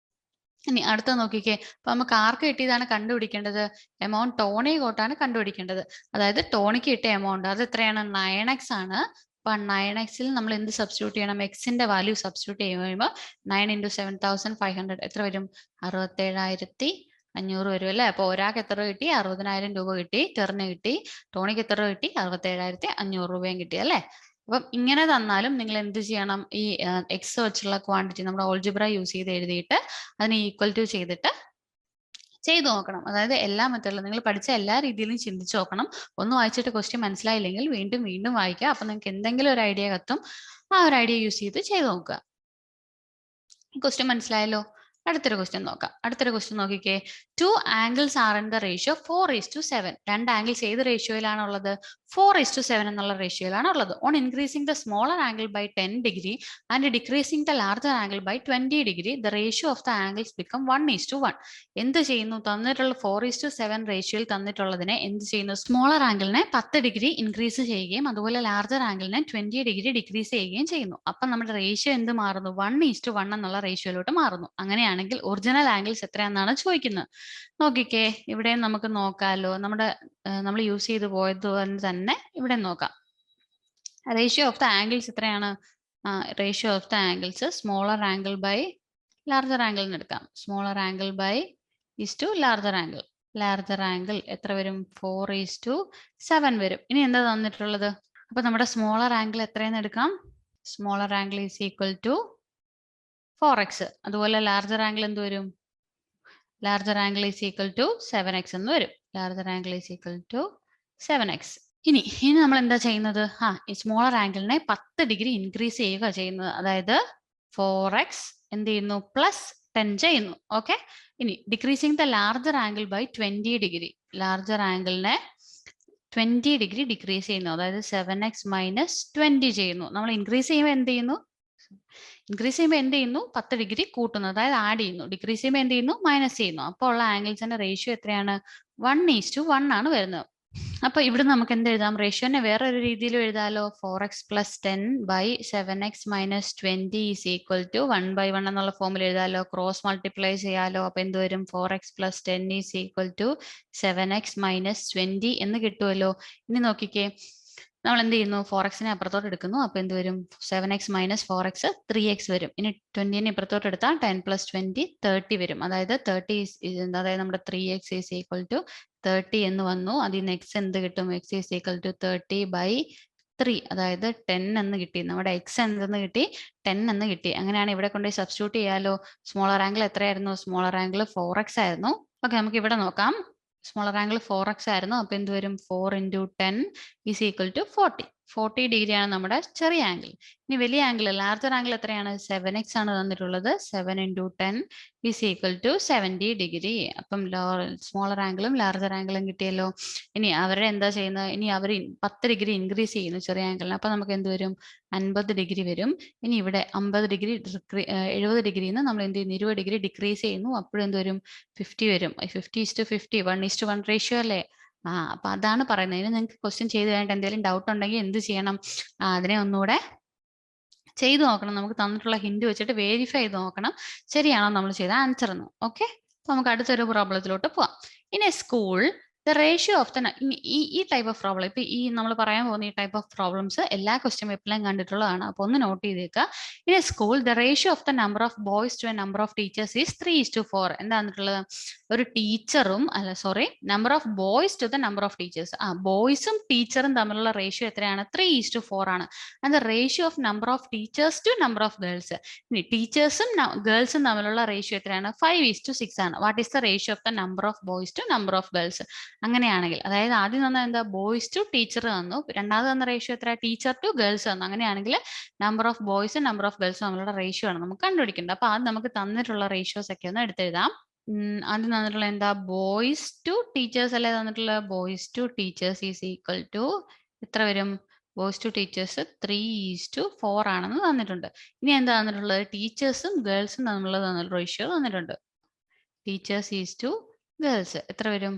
ഇനി അടുത്ത നോക്കിക്കേ, അപ്പൊ നമുക്ക് ആർക്ക് കിട്ടിയതാണ് കണ്ടുപിടിക്കേണ്ടത്? എമൗണ്ട് ടോണി ഗോട്ടാണ് കണ്ടുപിടിക്കേണ്ടത്. അതായത് ടോണിക്ക് കിട്ടിയ എമൗണ്ട് അത് എത്രയാണ്? 9x ആണ്. അപ്പൊ 9xൽ നമ്മൾ എന്ത് സബ്സ്റ്റിറ്റ്യൂട്ട് ചെയ്യണം? എക്സിന്റെ വാല്യൂ സബ്സ്റ്റിറ്റ്യൂട്ട് ചെയ്യുമ്പോൾ 9 × 7,500 എത്ര വരും? 67,500 വരും അല്ലേ? അപ്പൊ ഒരാൾക്ക് എത്ര കിട്ടി? 60,000 രൂപ കിട്ടി. ടെറിന് കിട്ടി. ടോണിക്ക് എത്ര കിട്ടി? 67,500 രൂപയും കിട്ടി അല്ലേ? അപ്പം ഇങ്ങനെ തന്നാലും നിങ്ങൾ എന്ത് ചെയ്യണം, ഈ എക്സ് വെച്ചുള്ള ക്വാണ്ടിറ്റി നമ്മുടെ ഓൾജിബ്ര യൂസ് ചെയ്ത് എഴുതിയിട്ട് അതിനെ ഈക്വൽ ടു ചെയ്തിട്ട് ചെയ്തു നോക്കണം. അതായത് എല്ലാ മെത്തേഡിലും നിങ്ങൾ പഠിച്ച എല്ലാ രീതിയിലും ചിന്തിച്ച് നോക്കണം. ഒന്ന് വായിച്ചിട്ട് ക്വസ്റ്റ്യൻ മനസ്സിലായില്ലെങ്കിൽ വീണ്ടും വീണ്ടും വായിക്കുക. അപ്പൊ നിങ്ങൾക്ക് എന്തെങ്കിലും ഒരു ഐഡിയ കത്തും. ആ ഒരു ഐഡിയ യൂസ് ചെയ്ത് ചെയ്ത് നോക്കുക. ക്വസ്റ്റ്യൻ മനസ്സിലായല്ലോ? അടുത്തൊരു ക്വസ്റ്റ്യൻ നോക്കാം. അടുത്തൊരു ക്വസ്റ്റ്യൻ നോക്കിക്കേ. 2 angles are in the ratio 4:7. രണ്ട് ആംഗിൾസ് ഏത് റേഷ്യോയിലാണ് ഉള്ളത്? 4:7 എന്നുള്ള റേഷ്യോയിലാണ് ഉള്ളത്. On increasing the smaller angle by 10 degree and decreasing the larger angle by 20 degree, the ratio of the angles become 1:1. എന്ത് ചെയ്യുന്നു? തന്നിട്ടുള്ള 4:7 റേഷ്യോയിൽ തന്നിട്ടുള്ളതിനെ എന്ത് ചെയ്യുന്നു? സ്മോളർ ആംഗിളിനെ 10 ഡിഗ്രി ഇൻക്രീസ് ചെയ്യുകയും അതുപോലെ ലാർജർ ആംഗിളിനെ 20 ഡിഗ്രി ഡിക്രീസ് ചെയ്യുകയും ചെയ്യുന്നു. അപ്പൊ നമ്മുടെ റേഷ്യോ എന്ത് മാറുന്നു? 1:1 എന്നുള്ള റേഷ്യോയിലോട്ട് മാറുന്നു. അങ്ങനെയാണെങ്കിൽ ഒറിജിനൽ ആംഗിൾസ് എത്രയാണെന്നാണ് ചോദിക്കുന്നത്. നോക്കിക്കേ, ഇവിടെ നമുക്ക് നോക്കാമല്ലോ. നമ്മൾ യൂസ് ചെയ്ത് പോയത് തന്നെ ഇവിടെ നോക്കാം. റേഷ്യോ ഓഫ് ദ ആംഗിൾസ് എത്രയാണ്? Ratio of the angles smaller angle by larger angle എന്ന് എടുക്കാം. Smaller angle by larger angle. Larger angle എത്ര വരും? 4:7 വരും. ഇനി എന്താ തന്നിട്ടുള്ളത്? അപ്പൊ നമ്മുടെ സ്മോളർ ആംഗിൾ എത്രയെന്ന് എടുക്കാം? Smaller angle is equal to 4x. അതുപോലെ ലാർജർ ആംഗിൾ എന്ത് വരും? Larger angle is equal to 7x എന്ന് വരും. Larger angle is equal to 7x. ഇനി നമ്മൾ എന്താ ചെയ്യുന്നത്? ഈ സ്മോളർ ആംഗിളിനെ 10 ഡിഗ്രി ഇൻക്രീസ് ചെയ്യുക ചെയ്യുന്നത്. അതായത് 4x എന്ത് ചെയ്യുന്നു? പ്ലസ് 10 ചെയ്യുന്നു. ഓക്കെ. ഇനി decreasing the larger angle by 20 degree. Larger ആംഗിളിനെ 20 ഡിഗ്രി ഡിക്രീസ് ചെയ്യുന്നു. അതായത് 7x മൈനസ് 20 ചെയ്യുന്നു. നമ്മൾ ഇൻക്രീസ് ചെയ്യുമ്പോൾ എന്ത് ചെയ്യുന്നു? ഇൻക്രീസ് ചെയ്യുമ്പോൾ എന്ത് ചെയ്യുന്നു? 10 ഡിഗ്രി കൂട്ടുന്നു, അതായത് ആഡ് ചെയ്യുന്നു. ഡിക്രീസ് ചെയ്യുമ്പോൾ എന്ത് ചെയ്യുന്നു? മൈനസ് ചെയ്യുന്നു. അപ്പോൾ ഉള്ള ആംഗിൾസിന്റെ റേഷ്യോ എത്രയാണ്? 1:1 ആണ് വരുന്നത്. അപ്പൊ ഇവിടെ നമുക്ക് എന്ത് എഴുതാം? റേഷ്യോനെ വേറൊരു രീതിയിൽ എഴുതാലോ. 4x plus 10 by 7x minus 20 is equal to 1/1 എന്നുള്ള ഫോമിൽ എഴുതാലോ. ക്രോസ് മൾട്ടിപ്ലൈ ചെയ്യാലോ. അപ്പൊ എന്ത് വരും? 4x plus 10 is equal to 7x minus 20 എന്ന് കിട്ടുമല്ലോ. ഇനി നോക്കിക്കേ, നമ്മൾ എന്ത് ചെയ്യുന്നു? 4x അപ്പുറത്തോട്ട് എടുക്കുന്നു. അപ്പൊ എന്ത് വരും? 7x മൈനസ് 4x 3x വരും. ഇനി 20 ഇപ്പുറത്തോട്ട് എടുത്താൽ 10 പ്ലസ് 20 30 വരും. അതായത് 30 അതായത് നമ്മുടെ 3x ഈസ് ഈക്വൽ ടു 30 എന്ന് വന്നു. അതിൽ നിന്ന് x എന്ത് കിട്ടും? x ഈസ് ഈക്വൽ ടു 30/3, അതായത് 10 എന്ന് കിട്ടി. നമ്മുടെ x എന്തെന്ന് കിട്ടി? 10 എന്ന് കിട്ടി. അങ്ങനെയാണ് ഇവിടെ കൊണ്ടുപോയി സബ്സ്റ്റിറ്റ്യൂട്ട് ചെയ്യാലോ. സ്മോളർ ആംഗിൾ എത്രയായിരുന്നു? സ്മോളർ ആംഗിൾ 4x ആയിരുന്നു. ഓക്കെ, നമുക്ക് ഇവിടെ നോക്കാം. സ്മോളർ ആംഗിൾ 4x ആയിരുന്നു. അപ്പൊ എന്ത് വരും? 4 × 10 ഈസ് ഈക്വൽ ടു 40 ഡിഗ്രിയാണ് നമ്മുടെ ചെറിയ ആംഗിൾ. ഇനി വലിയ ആംഗിൾ ലാർജർ ആംഗിൾ എത്രയാണ്? 7x ആണ് തന്നിട്ടുള്ളത്. 7 × 10 ഈസ് ഈക്വൽ ടു 70 ഡിഗ്രി. അപ്പം സ്മോളർ ആംഗിളും ലാർജർ ആംഗിളും കിട്ടിയല്ലോ. ഇനി അവരെ എന്താ ചെയ്യുന്നത്? ഇനി അവർ 10 ഡിഗ്രി ഇൻക്രീസ് ചെയ്യുന്നു ചെറിയ ആംഗിളിന്. അപ്പൊ നമുക്ക് എന്ത് വരും? 50 ഡിഗ്രി വരും. ഇനി ഇവിടെ 50 ഡിഗ്രി 70 ഡിഗ്രിന്ന് നമ്മൾ എന്ത് ചെയ്യുന്നു? 20 ഡിഗ്രി ഡിക്രീസ് ചെയ്യുന്നു. അപ്പോഴും എന്ത് വരും? 50 വരും. 50:50 1:1 റേഷ്യോ അല്ലേ? അപ്പൊ അതാണ് പറയുന്നത്. ഇനി നിങ്ങൾക്ക് ക്വസ്റ്റ്യൻ ചെയ്ത് കഴിഞ്ഞിട്ട് എന്തെങ്കിലും ഡൗട്ട് ഉണ്ടെങ്കിൽ എന്ത് ചെയ്യണം? അതിനെ ഒന്നുകൂടെ ചെയ്തു നോക്കണം. നമുക്ക് തന്നിട്ടുള്ള ഹിന്റ് വെച്ചിട്ട് വെരിഫൈ ചെയ്ത് നോക്കണം ശരിയാണോ നമ്മൾ ചെയ്ത ആൻസർ എന്ന്. ഓക്കെ, അപ്പൊ നമുക്ക് അടുത്തൊരു പ്രോബ്ലത്തിലോട്ട് പോവാം. In a school the ratio of the ഈ ടൈപ്പ് ഓഫ് പ്രോബ്ലം, ഇപ്പൊ ഈ നമ്മൾ പറയാൻ പോകുന്ന ഈ ടൈപ്പ് ഓഫ് പ്രോബ്ലംസ് എല്ലാ ക്വസ്റ്റ്യൻ പേപ്പറിലും കണ്ടിട്ടുള്ളതാണ്. അപ്പൊ ഒന്ന് നോട്ട് ചെയ്തേക്കുക. In a school the ratio of the number of boys to a number of teachers is 3:4. എന്താണെന്നുള്ളത്? ഒരു ടീച്ചറും number of boys to the number of teachers. ബോയ്സും ടീച്ചറും തമ്മിലുള്ള റേഷ്യോ എത്രയാണ്? 3:4 ആണ്. And the ratio of number of teachers to number of girls. ഇനി ടീച്ചേഴ്സും ഗേൾസും തമ്മിലുള്ള റേഷ്യോ എത്രയാണ്? 5:6 ആണ്. What is the ratio of the number of boys to number of girls? അങ്ങനെയാണെങ്കിൽ, അതായത് ആദ്യം തന്ന എന്താ? ബോയ്സ് ടു ടീച്ചർ തന്നു. രണ്ടാമത് തന്ന റേഷ്യോ എത്ര? ടീച്ചർ ടു ഗേൾസ് തന്നു. അങ്ങനെയാണെങ്കിൽ നമ്പർ ഓഫ് ബോയ്സും നമ്പർ ഓഫ് ഗേൾസും തമ്മിലുള്ള റേഷ്യോ ആണ് നമുക്ക് കണ്ടുപിടിക്കേണ്ടത്. അപ്പൊ അത് നമുക്ക് തന്നിട്ടുള്ള റേഷ്യോസ് ഒക്കെ ഒന്ന് എടുത്തെഴുതാം. ആദ്യം തന്നിട്ടുള്ള എന്താ? ബോയ്സ് ടു ടീച്ചേഴ്സ് അല്ലേ തന്നിട്ടുള്ള? Boys to teachers is equal to എത്ര വരും? ബോയ്സ് ടു ടീച്ചേഴ്സ് 3:4 ആണെന്ന് തന്നിട്ടുണ്ട്. ഇനി എന്താ തന്നിട്ടുള്ളത്? ടീച്ചേഴ്സും ഗേൾസും തമ്മിലുള്ള റേഷ്യോ തന്നിട്ടുണ്ട്. ടീച്ചേഴ്സ് ഈസ് ടു ഗേൾസ് എത്ര വരും?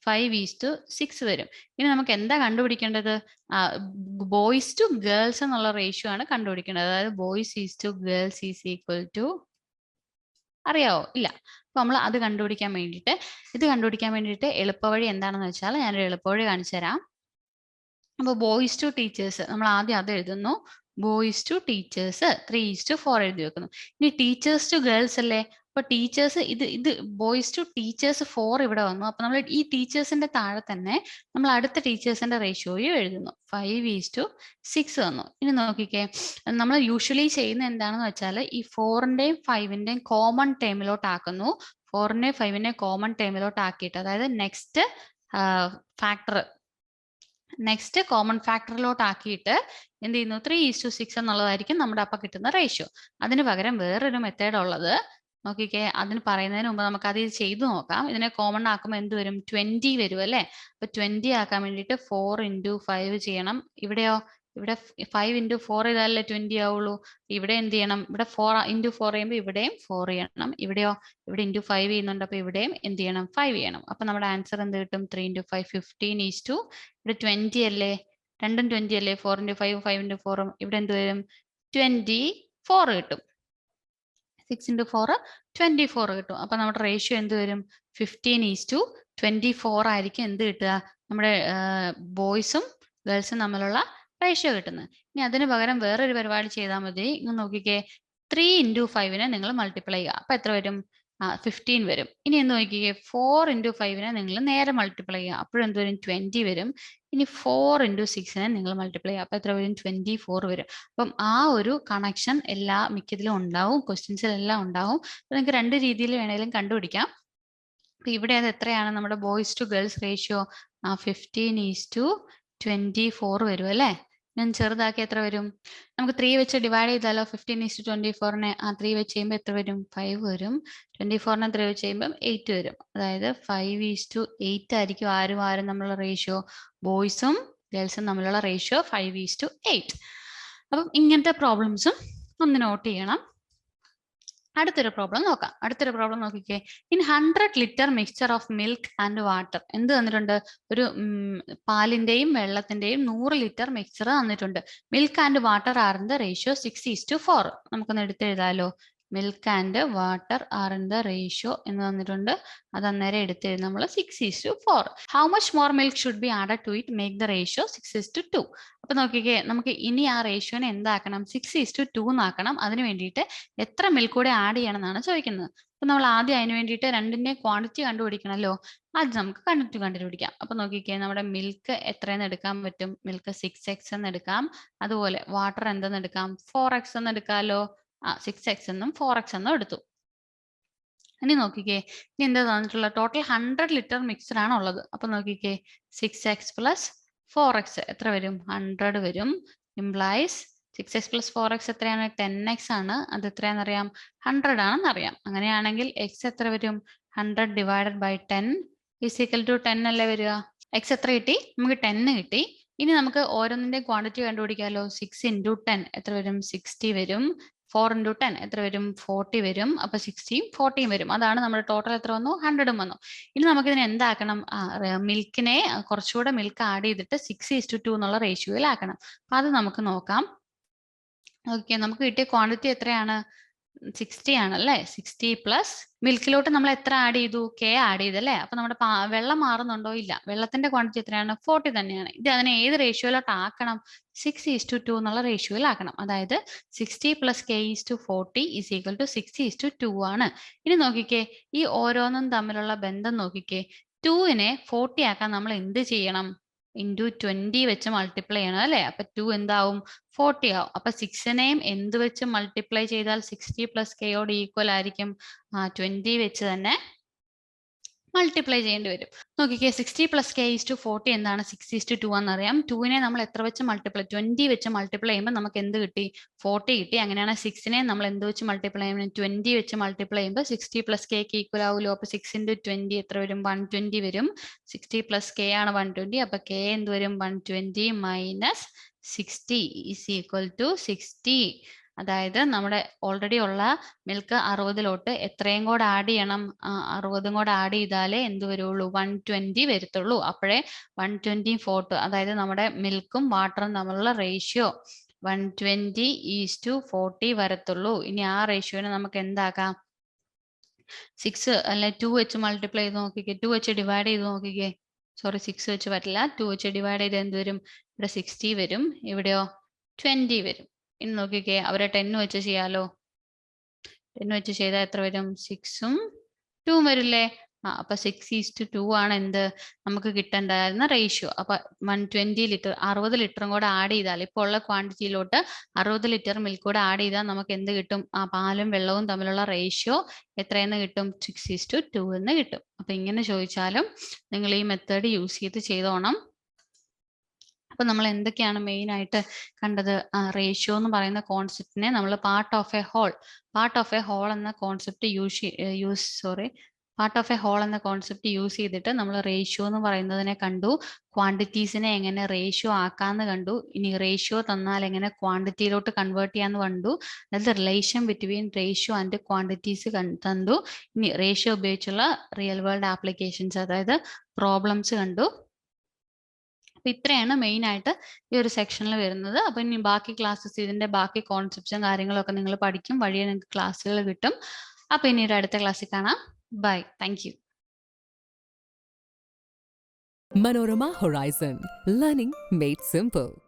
5:6 വരും. ഇനി നമുക്ക് എന്താ കണ്ടുപിടിക്കേണ്ടത്? ബോയ്സ് ടു ഗേൾസ് എന്നുള്ള റേഷ്യോ ആണ് കണ്ടുപിടിക്കേണ്ടത്. അതായത് boys is to girls is equal to, അറിയാവോ? ഇല്ല. അപ്പൊ നമ്മൾ അത് കണ്ടുപിടിക്കാൻ വേണ്ടിയിട്ട് എളുപ്പവഴി എന്താണെന്ന് വെച്ചാൽ ഞാനൊരു എളുപ്പവഴി കാണിച്ചു തരാം. അപ്പൊ ബോയ്സ് ടു ടീച്ചേഴ്സ് നമ്മൾ ആദ്യം അത് എഴുതുന്നു. ബോയ്സ് ടു ടീച്ചേഴ്സ് 3:4 എഴുതി വെക്കുന്നു. ഇനി ടീച്ചേഴ്സ് ടു ഗേൾസ് അല്ലേ? ഇപ്പൊ ടീച്ചേഴ്സ് ഇത് ബോയ്സ് ടു ടീച്ചേഴ്സ് 4 ഇവിടെ വന്നു. അപ്പൊ നമ്മൾ ഈ ടീച്ചേഴ്സിന്റെ താഴെ തന്നെ നമ്മൾ അടുത്ത ടീച്ചേഴ്സിന്റെ റേഷ്യോയും എഴുതുന്നു. 5:6 വന്നു. ഇനി നോക്കിക്കേ, നമ്മൾ യൂഷ്വലി ചെയ്യുന്ന എന്താണെന്ന് വെച്ചാൽ ഈ 4ന്റെയും 5ന്റെയും കോമൺ ടേമിലോട്ട് ആക്കുന്നു. 4ന്റെയും 5ന്റെയും കോമൺ ടേമിലോട്ട് ആക്കിയിട്ട്, അതായത് നെക്സ്റ്റ് കോമൺ ഫാക്ടറിലോട്ട് ആക്കിയിട്ട് എന്ത് ചെയ്യുന്നു, 3:6 എന്നുള്ളതായിരിക്കും നമ്മുടെ അപ്പം കിട്ടുന്ന റേഷ്യോ. അതിന് പകരം വേറൊരു മെത്തേഡ് ഉള്ളത് നോക്കിക്കേ. അതിന് പറയുന്നതിന് മുമ്പ് നമുക്ക് അത് ചെയ്തു നോക്കാം. ഇതിനെ കോമൺ ആക്കുമ്പോൾ എന്ത് വരും, 20 വരും അല്ലേ. അപ്പൊ 20 ആക്കാൻ വേണ്ടിയിട്ട് 4 × 5 ചെയ്യണം. ഇവിടെയോ, ഇവിടെ 5 × 4 ചെയ്താലേ 20 ആവുള്ളൂ. ഇവിടെ എന്ത് ചെയ്യണം, ഇവിടെ 4 × 4 ചെയ്യുമ്പോൾ ഇവിടെയും 4 ചെയ്യണം. ഇവിടെയോ, ഇവിടെ × 5 ചെയ്യുന്നുണ്ട്, അപ്പൊ ഇവിടെയും എന്ത് ചെയ്യണം, 5 ചെയ്യണം. അപ്പൊ നമ്മുടെ ആൻസർ എന്ത് കിട്ടും, 3 × 5 15 ഇവിടെ 20 അല്ലേ, രണ്ടും 20 അല്ലേ, 4 × 5 5 × 4 ഇവിടെ എന്ത് വരും, 24 കിട്ടും. 6 × 4 24 കിട്ടും. അപ്പൊ നമ്മുടെ റേഷ്യോ എന്ത് വരും, 15:24 ആയിരിക്കും എന്ത് കിട്ടുക, നമ്മുടെ ബോയ്സും ഗേൾസും തമ്മിലുള്ള റേഷ്യോ കിട്ടുന്നത്. ഇനി അതിന് പകരം വേറൊരു പരിപാടി ചെയ്താൽ മതി. ഇങ്ങനെ നോക്കിക്കേ, 3 × 5 നിങ്ങൾ മൾട്ടിപ്ലൈ ചെയ്യുക. അപ്പൊ എത്ര വരും, 15 വരും. ഇനി എന്ന് നോക്കിക്കേ, 4 × 5 നിങ്ങൾ നേരെ മൾട്ടിപ്ലൈ ചെയ്യുക. അപ്പോഴും എന്ത് വരും, 20 വരും. ഇനി 4 × 6 നിങ്ങൾ മൾട്ടിപ്ലൈ ചെയ്യുക. അപ്പൊ എത്ര വരും, 24 വരും. അപ്പം ആ ഒരു കണക്ഷൻ മിക്കതിലും ഉണ്ടാവും, ക്വസ്റ്റ്യൻസിലെല്ലാം ഉണ്ടാവും. അപ്പൊ നിങ്ങൾക്ക് രണ്ട് രീതിയിൽ വേണേലും കണ്ടുപിടിക്കാം. അപ്പൊ ഇവിടെ അത് എത്രയാണ്, നമ്മുടെ ബോയ്സ് ടു ഗേൾസ് റേഷ്യോ 15:24 വരും അല്ലേ. ഞാൻ ചെറുതാക്കി എത്ര വരും, നമുക്ക് 3 വെച്ച് ഡിവൈഡ് ചെയ്താലോ. 15:24നെ 3 വെച്ച് ചെയ്യുമ്പോൾ എത്ര വരും, 5 വരും. 24നെ 3 വെച്ച് ചെയ്യുമ്പോൾ 8 വരും. അതായത് 5:8 ആയിരിക്കും ആരും തമ്മിലുള്ള റേഷ്യോ, ബോയ്സും ഗേൾസും തമ്മിലുള്ള റേഷ്യോ 5:8. അപ്പം ഇങ്ങനത്തെ പ്രോബ്ലംസും ഒന്ന് നോട്ട് ചെയ്യണം. അടുത്തൊരു പ്രോബ്ലം നോക്കാം. അടുത്തൊരു പ്രോബ്ലം നോക്കിക്കേ. In 100 litre mixture of milk and water. എന്ത് തന്നിട്ടുണ്ട്, ഒരു പാലിന്റെയും വെള്ളത്തിന്റെയും 100 ലിറ്റർ മിക്സ്ചർ തന്നിട്ടുണ്ട്. Milk and water are in the ratio 6:4. നമുക്കൊന്ന് എടുത്തെഴുതാലോ. Milk and water are in the ratio എന്ന് തന്നിട്ടുണ്ട്. അത് അന്നേരം എടുത്തെഴുതും നമ്മൾ 6:4. How much more milk should be added to it make the ratio 6:2. അപ്പൊ നോക്കിക്കേ, നമുക്ക് ഇനി ആ റേഷ്യോനെ എന്താക്കണം, 6:2 എന്നാക്കണം. അതിന് വേണ്ടിയിട്ട് എത്ര മിൽക്ക് കൂടെ ആഡ് ചെയ്യണം എന്നാണ് ചോദിക്കുന്നത്. അപ്പൊ നമ്മൾ ആദ്യം അതിന് വേണ്ടിയിട്ട് രണ്ടിന്റെ ക്വാണ്ടിറ്റി കണ്ടുപിടിക്കണമല്ലോ. അത് നമുക്ക് കണ്ടുപിടിക്കാം. അപ്പൊ നോക്കിക്കേ, നമ്മുടെ മിൽക്ക് എത്രയെന്ന് എടുക്കാൻ പറ്റും, മിൽക്ക് 6x എന്ന് എടുക്കാം. അതുപോലെ വാട്ടർ എന്തെന്ന് എടുക്കാം, 4x എന്ന് എടുക്കാമല്ലോ. 6x എന്നും 4x എന്നും എടുത്തു. ഇനി നോക്കിക്കേ, ഇനി എന്താ തന്നിട്ടുള്ള, ടോട്ടൽ 100 ലിറ്റർ മിക്സർ ആണ് ഉള്ളത്. അപ്പൊ നോക്കിക്കേ, 6x + 4x എത്ര വരും, 100 വരും. ഇംപ്ലൈസ് 6x + 4x എത്രയാണ്, 10x ആണ്. അത് എത്രയാണെന്നറിയാം, 100 ആണെന്നറിയാം. അങ്ങനെയാണെങ്കിൽ x എത്ര വരും, 100 / 10 = 10 അല്ലേ വരിക. x എത്ര കിട്ടി, നമുക്ക് 10 കിട്ടി. ഇനി നമുക്ക് ഓരോന്നിന്റെ ക്വാണ്ടിറ്റി കണ്ടുപിടിക്കാമല്ലോ. 6 × 10 എത്ര വരും, 60 വരും. 4 × 10 എത്ര വരും, 40 വരും. അപ്പൊ 60ഉം 40ഉം വരും. അതാണ് നമ്മുടെ ടോട്ടൽ എത്ര വന്നു, 100ഉം വന്നു. ഇനി നമുക്ക് ഇതിനെ എന്താക്കണം, മിൽക്കിനെ കുറച്ചുകൂടെ മിൽക്ക് ആഡ് ചെയ്തിട്ട് 6:2 എന്നുള്ള റേഷ്യോയിൽ ആക്കണം. അപ്പൊ അത് നമുക്ക് നോക്കാം. ഓക്കെ, നമുക്ക് കിട്ടിയ ക്വാണ്ടിറ്റി എത്രയാണ്, 60 ആണല്ലേ. 60 + മിൽക്കിലോട്ട് നമ്മൾ എത്ര ആഡ് ചെയ്തു, K ആഡ് ചെയ്തല്ലേ. അപ്പൊ നമ്മുടെ വെള്ളം മാറുന്നുണ്ടോ, ഇല്ല. വെള്ളത്തിന്റെ ക്വാണ്ടിറ്റി എത്രയാണ്, 40 തന്നെയാണ്. ഇത് അതിനെ ഏത് റേഷ്യോയിലോട്ട് ആക്കണം, 6:2 എന്നുള്ള റേഷ്യോയിൽ ആക്കണം. അതായത് 60 + K/40 = 6:2 ആണ്. ഇനി നോക്കിക്കേ, ഈ ഓരോന്നും തമ്മിലുള്ള ബന്ധം നോക്കിക്കേ. 2നെ 40 ആക്കാൻ നമ്മൾ എന്ത് ചെയ്യണം, × 20 വെച്ച് മൾട്ടിപ്ലൈ ചെയ്യണം അല്ലേ. അപ്പൊ 2 എന്താവും, 40 ആവും. അപ്പൊ 6നെയും എന്ത് വെച്ച് മൾട്ടിപ്ലൈ ചെയ്താൽ 60 + K ഈക്വൽ ആയിരിക്കും, 20 വെച്ച് തന്നെ മൾട്ടിപ്ലൈ ചെയ്യേണ്ടി വരും. നോക്കിക്കേ, 60 + K/40 എന്താണ്, 6:2 എന്നറിയാം. 2നെ നമ്മൾ എത്ര വെച്ച് മൾട്ടിപ്ലൈ, 20 വെച്ച് മൾട്ടിപ്ലൈ ചെയ്യുമ്പോൾ നമുക്ക് എന്ത് കിട്ടി, 40 കിട്ടി. അങ്ങനെയാണ് 6നെ നമ്മൾ എന്ത് വെച്ച് മൾട്ടിപ്ലൈ ചെയ്യുമ്പോൾ 20 വെച്ച് മൾട്ടിപ്ലൈ ചെയ്യുമ്പോൾ 60 + K ഈക്വൽ ആവുമല്ലോ. അപ്പൊ 6 × 20 എത്ര വരും, 120 വരും. 60 + K ആണ് 120. അപ്പൊ K എന്ത് വരും, 120 - 60 = 60. അതായത് നമ്മുടെ ഓൾറെഡി ഉള്ള മിൽക്ക് 60ലോട്ട് എത്രയും കൂടെ ആഡ് ചെയ്യണം, 60ഉം കൂടെ ആഡ് ചെയ്താലേ എന്ത് വരുള്ളൂ, 120 വരത്തുള്ളൂ. അപ്പോഴേ 120 40, അതായത് നമ്മുടെ മിൽക്കും വാട്ടറും തമ്മിലുള്ള റേഷ്യോ 120:40 വരത്തുള്ളൂ. ഇനി ആ റേഷ്യോനെ നമുക്ക് എന്താക്കാം, 6 അല്ലെ 2 വെച്ച് മൾട്ടിപ്ലൈ ചെയ്ത് നോക്കിക്കേ, 2 വെച്ച് ഡിവൈഡ് ചെയ്ത് നോക്കിക്കേ. സോറി, 6 വെച്ച് പറ്റില്ല, 2 വെച്ച് ഡിവൈഡ് ചെയ്ത് എന്ത് വരും, ഇവിടെ 60 വരും, ഇവിടെയോ 20 വരും. ഇനി നോക്കിക്കേ, അവരെ 10 വെച്ച് ചെയ്യാലോ. എന്ന് വെച്ച് ചെയ്താൽ എത്ര വരും? 6ഉം 2ഉം വരില്ലേ? അപ്പൊ 6:2 ആണ് എന്ത് നമുക്ക് കിട്ടേണ്ടായിരുന്ന റേഷ്യോ. അപ്പൊ 120 ലിറ്റർ 60 ലിറ്ററും കൂടെ ആഡ് ചെയ്താൽ ഇപ്പോൾ ഉള്ള ക്വാണ്ടിറ്റിയിലോട്ട് 60 ലിറ്റർ മിൽക്ക് കൂടെ ആഡ് ചെയ്താൽ നമുക്ക് എന്ത് കിട്ടും? പാലും വെള്ളവും തമ്മിലുള്ള റേഷ്യോ എത്രയെന്ന് കിട്ടും? 6:2 എന്ന് കിട്ടും. അപ്പൊ ഇങ്ങനെ ചോദിച്ചാലും നിങ്ങൾ ഈ മെത്തേഡ് യൂസ് ചെയ്ത് ചെയ്തോണം. അപ്പൊ നമ്മൾ എന്തൊക്കെയാണ് മെയിൻ ആയിട്ട് കണ്ടത്? റേഷ്യോ എന്ന് പറയുന്ന കോൺസെപ്റ്റിനെ നമ്മൾ പാർട്ട് ഓഫ് എ ഹോൾ എന്ന കോൺസെപ്റ്റ് യൂസ് ചെയ്തിട്ട് നമ്മൾ റേഷ്യോ എന്ന് പറയുന്നതിനെ കണ്ടു, ക്വാണ്ടിറ്റീസിനെ എങ്ങനെ റേഷ്യോ ആക്കാന്ന് കണ്ടു, ഇനി റേഷ്യോ തന്നാൽ എങ്ങനെ ക്വാണ്ടിറ്റിയിലോട്ട് കൺവേർട്ട് ചെയ്യാന്ന് കണ്ടു, അതായത് relation between ratio and quantities കണ്ടു, ഇനി റേഷ്യോ ഉപയോഗിച്ചുള്ള റിയൽ വേൾഡ് ആപ്ലിക്കേഷൻസ് അതായത് പ്രോബ്ലംസ് കണ്ടു. അപ്പൊ ഇത്രയാണ് മെയിൻ ആയിട്ട് ഈ ഒരു സെക്ഷനിൽ വരുന്നത്. അപ്പൊ ഇനി ബാക്കി ക്ലാസ്സസ് ഇതിന്റെ ബാക്കി കോൺസെപ്റ്റ്സും കാര്യങ്ങളും ഒക്കെ നിങ്ങൾ പഠിക്കും, വഴിയെ നിങ്ങൾക്ക് ക്ലാസ്സുകൾ കിട്ടും. അപ്പൊ ഇനി ഒരു അടുത്ത ക്ലാസ്സിൽ കാണാം. Bye, thank you. Manorama Horizon, learning made simple.